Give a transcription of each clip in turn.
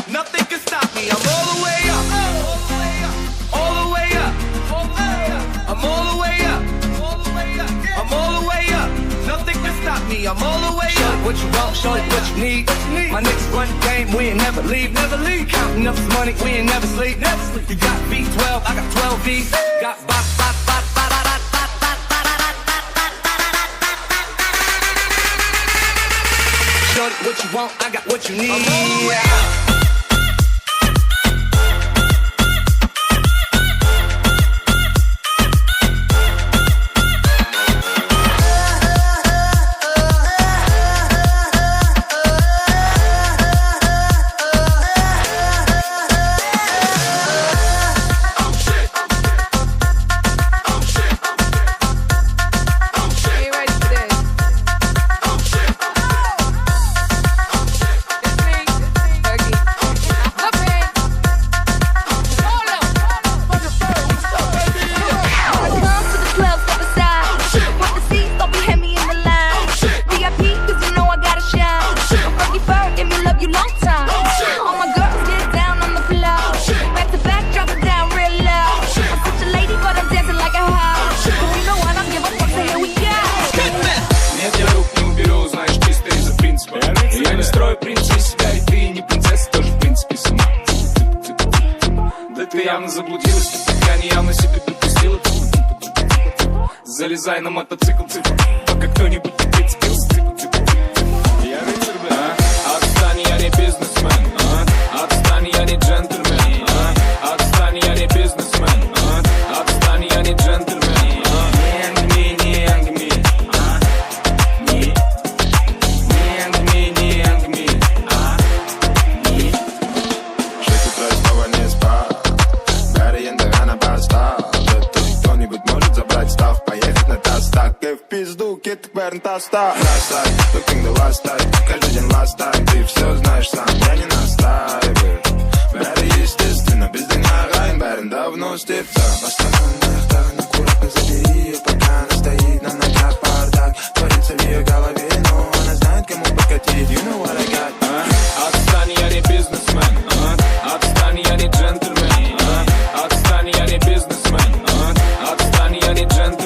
nothing can stop me. I'm all the way up, all the way up, I'm all the way up, I'm all the way up. Nothing can stop me. I'm all the way up. Show it what you want, show it what you need. My niggas run the game, we ain't never leave, never leave. Counting up this money, we ain't never sleep, never sleep. You got V12, I got 12 V's. Got bop, bop, bop, bop, bop, bop, bop, bop, bop. Show it what you want, I got what you need. I'm all the way up. Залезай на мотоцикл, пока кто-нибудь опять сбился. Я ветер, бля. Отстань, я не бизнесмен. Отстань, я не джентльмен. Отстань, я не бизнесмен. Отстань, я не джентльмен. Бросай, тупинг да ластай. Каждый день ластай, ты все знаешь сам. Я не настаиваю. Бәрі естественно, біздің ағайын бәрін давно істепті. Остановленных так на курах забери ее, пока она стоит на ногах. Бардак творится в ее голове, но она знает, кому покатить. You know what I got. Отстань, я не бизнесмен. Отстань, я не джентльмен. Отстань, я не бизнесмен. Отстань, я не джентльмен.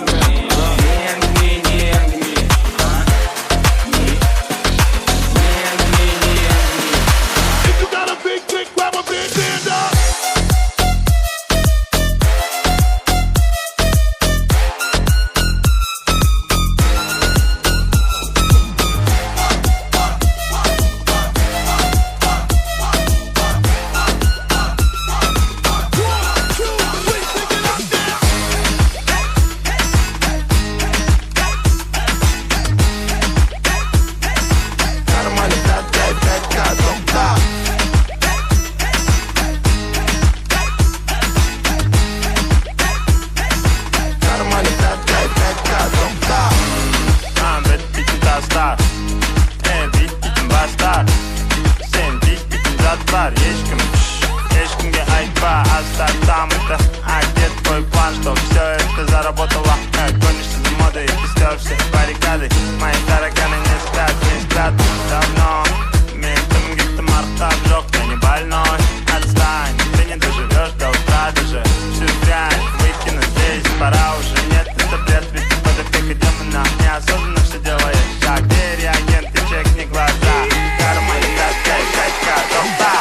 Ешкімге айтпа, оставь там это. А где твой план, что все это заработало? Гонишься за модой, ты стер все баррикады. Мои тараканы не спят давно. Ментом где-то марта джок, я не больной. Отстань, ты не доживешь до утра даже. Всю дрянь выкину здесь, пора уже. Нет, это бред, ведь ты под опекой демона. Неосознанно все делаешь шаг. Где реагент, ты чекни глаза. Карма не даст, кайка, дома.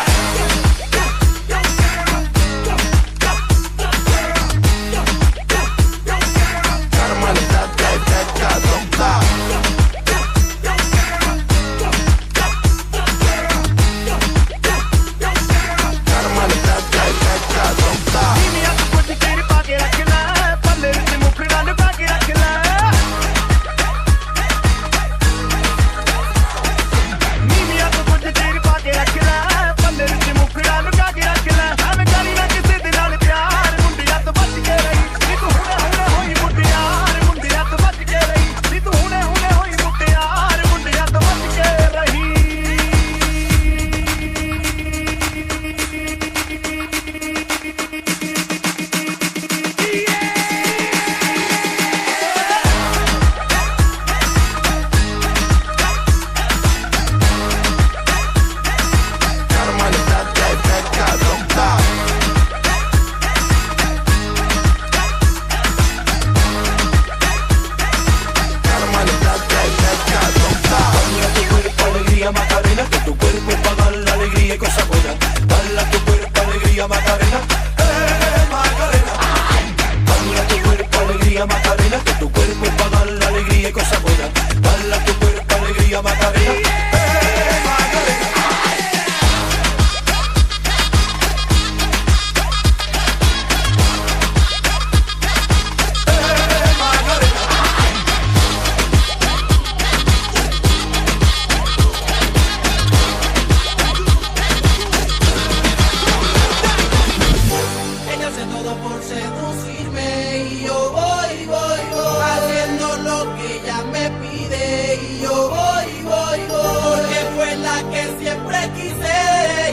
siempre quise.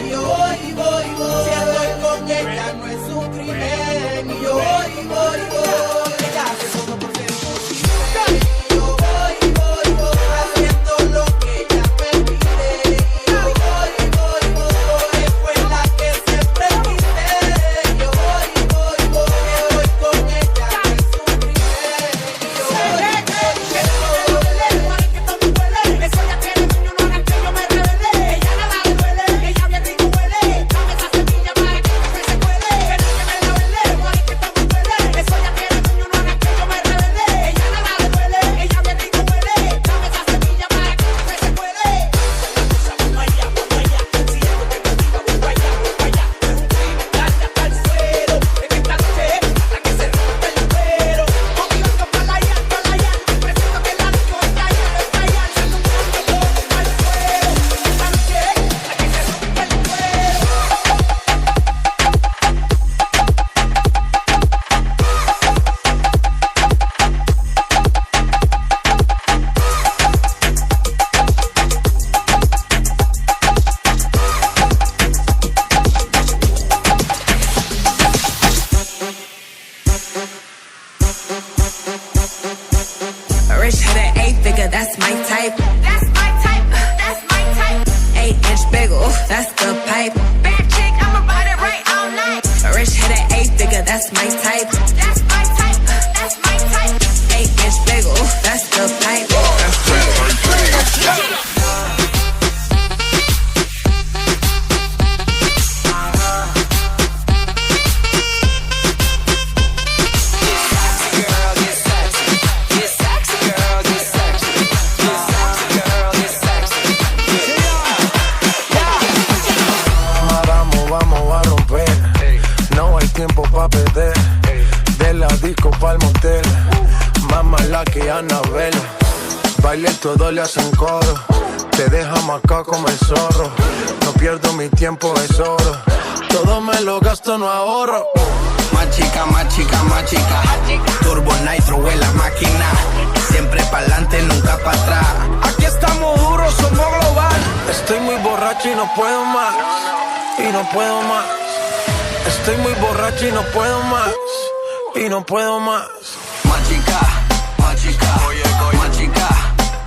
Y yo voy, voy, voy. Si estoy con ella no es un crimen. Y yo voy, voy, voy. Ella hace todo por ser posible. Y yo voy, voy, voy. Haciendo lo que ella me pide. Y yo voy, voy, voy. Fue la que siempre quise. Y yo voy, voy, voy. Estoy con ella no es un crimen. Y yo voy, voy, voy. Eso ya tiene dueño, no hagan que yo me revele. Ella nada le duele, ella bien rico huele. Dame esa semilla para que se cuele. Que no me la huele, para que está muy huele. Eso ya tiene dueño, no hagan que yo me revele. Ella nada le duele, ella bien rico huele. Dame esa semilla para que se cuele. Vamos allá, vamos allá. Si esto te motiva, voy para allá, voy para allá. Es un crimen, dale hasta el suelo. En esta noche, hasta que se rompa el cuero. Motivando para allá, para allá. Presiento que la disco está allá, está allá. Echando un poco al fuego. Esta noche, hasta que se rompa el cuero. Rich hit an 8-figure, that's my type. That's my type, that's my type. 8-inch big, ooh, that's the pipe. Bad chick, I'ma ride it right all night. Rich hit an 8-figure, that's my type. That's my type, that's my type. 8-inch big, ooh, that's the pipe. Vamos a romper. No hay tiempo pa' perder. De la disco pa'l motel. Más mala que Anabel. Baile todo le hacen coro. Te deja marcado como el zorro. No pierdo mi tiempo, es oro. Todo me lo gasto, no ahorro. Más chica, más chica, más chica. Turbo Nitro en la máquina. Siempre pa'lante, nunca pa' atrás. Aquí estamos duros, somos global. Estoy muy borracho y no puedo más. Y no puedo más. Estoy muy borracho y no puedo más. Y no puedo más. Más chica, más chica. Más chica,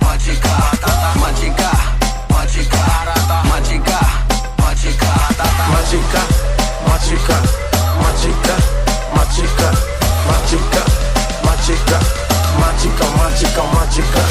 más chica. Más chica, más chica. Más chica, más chica. Más chica, más chica. Más chica, más chica. Más chica, más chica. Más chica, más chica, más chica.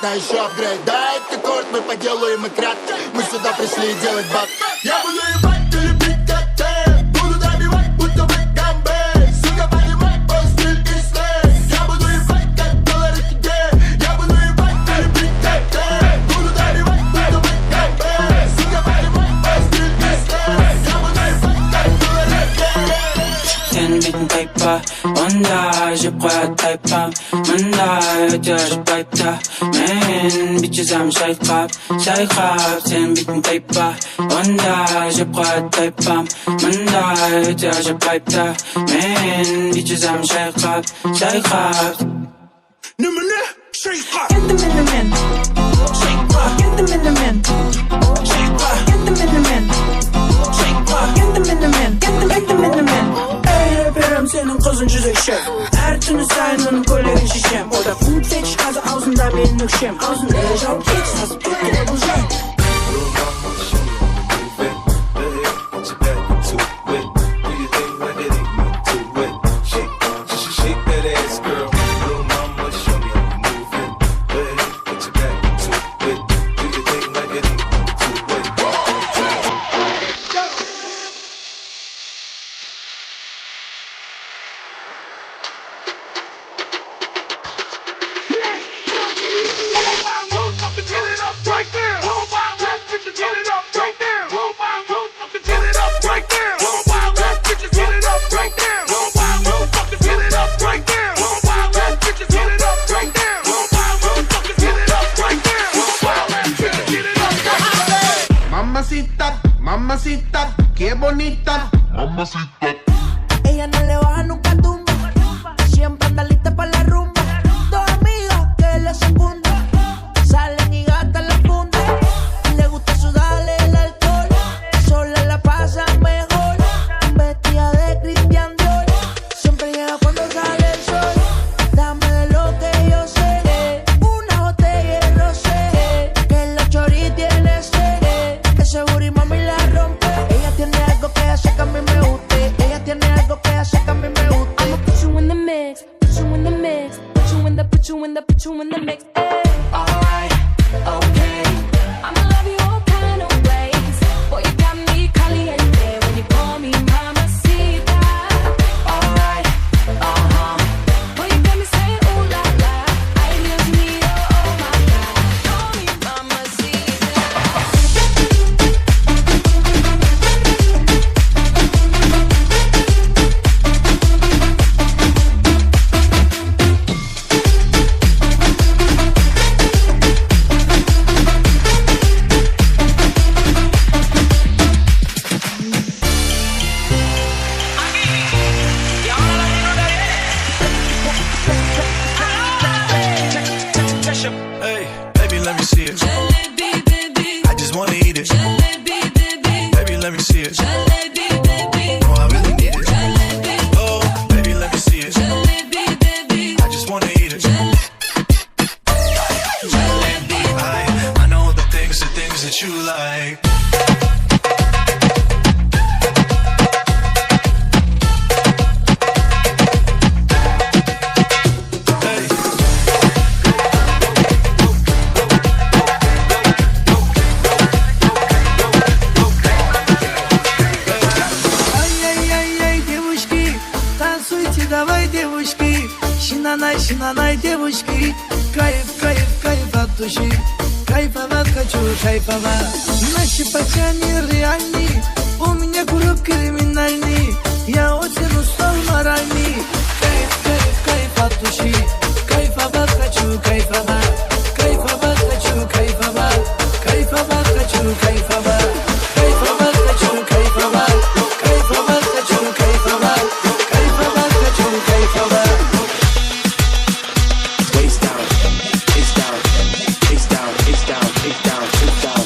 На еще апгрейд, дай ты корт, мы поделаем и крат. Мы сюда пришли делать баб. Я буду ебать, ты любить как ты. Буду добивать, будто бы камбэй. Сука, понимай, мой стиль и слей. Я буду ебать, как доллары тебе. Я буду ебать, ты любить как ты. Буду добивать, будто бы камбэй. Сука, понимай, мой стиль и слей. Я буду ебать, как доллары тебе. Ten bittin paper, onda, je crois type manda, je paita. Man, bitches I'm shy crap, ten bittin paper, onda, je crois type manda, je paita. Man, bitches I'm shy crap. Nummer shake crap. Get them in the men. Shake crap. Get them in the men. Shake crap. Get them in the men. Shake crap. Get them in the men. Get them in the men. Raperim senin kızın cüzekşem. Her türlü sayının kollerin şişem. O da food fetish kazı ağzında benim ökşem. Ağzında yaşam geç nasıl tuttu bu şey. bonita. Ella no le baja nunca tumba. Siempre anda lista para la rumba. Dos amigas que le secundan. Salen y gastan la funda. Le gusta sudarle el alcohol. Sola la pasa mejor. Vestida de Christian Dior. Siempre llega cuando sale el sol. Dame de lo que yo sé. Una botella de rosé. Que la chori tiene sed. Que seguro y mami la rompe. Ella tiene algo que hace que a mí me guste. Ella tiene algo que hace que a mí me guste. I'ma put you in the mix, put you in the mix, put you in the, put you in the, put you in the mix. Ay. Alright, okay. I'ma love you all kind of ways. Boy, you got me caliente when you call me mamacita. Alright, Boy, you got me saying ooh la la. Ay, Dios mío, oh my God. Call me mamacita. Hey, baby, let me see it. Jalebi, baby. I just wanna eat it. Jalebi, baby. Baby, let me see it. Jalebi, baby. Oh, I really need it. Jalebi, Oh, baby, let me see it. jalebi, baby. I just wanna eat it. I know the things that you like. Hey. Ай-яй-яй-яй, девушки, танцуйте, давай, девушки. Шинанай, шинанай, девушки. Кайф, кайф, кайф от души. Кайфовать хочу, кайфовать. Наши пацаны реальны, у меня круг криминальный. Я очень устал моральный. Кайф, кайф, кайф от души. Кайфовать хочу, кайфовать. Кайфовать хочу, кайфовать. Кайфовать хочу, кайфовать. Кайфовать хочу, кайфовать. Кайфовать хочу, кайфовать. Кайфовать хочу, кайфовать. waist down, face down, face down, face down, face down, face down.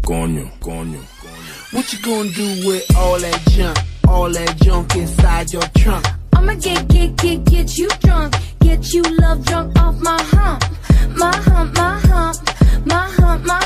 coño. What you gonna do with all that junk inside your trunk? I'ma get you drunk, get you love drunk off my hump, my hump, my hump, my hump, my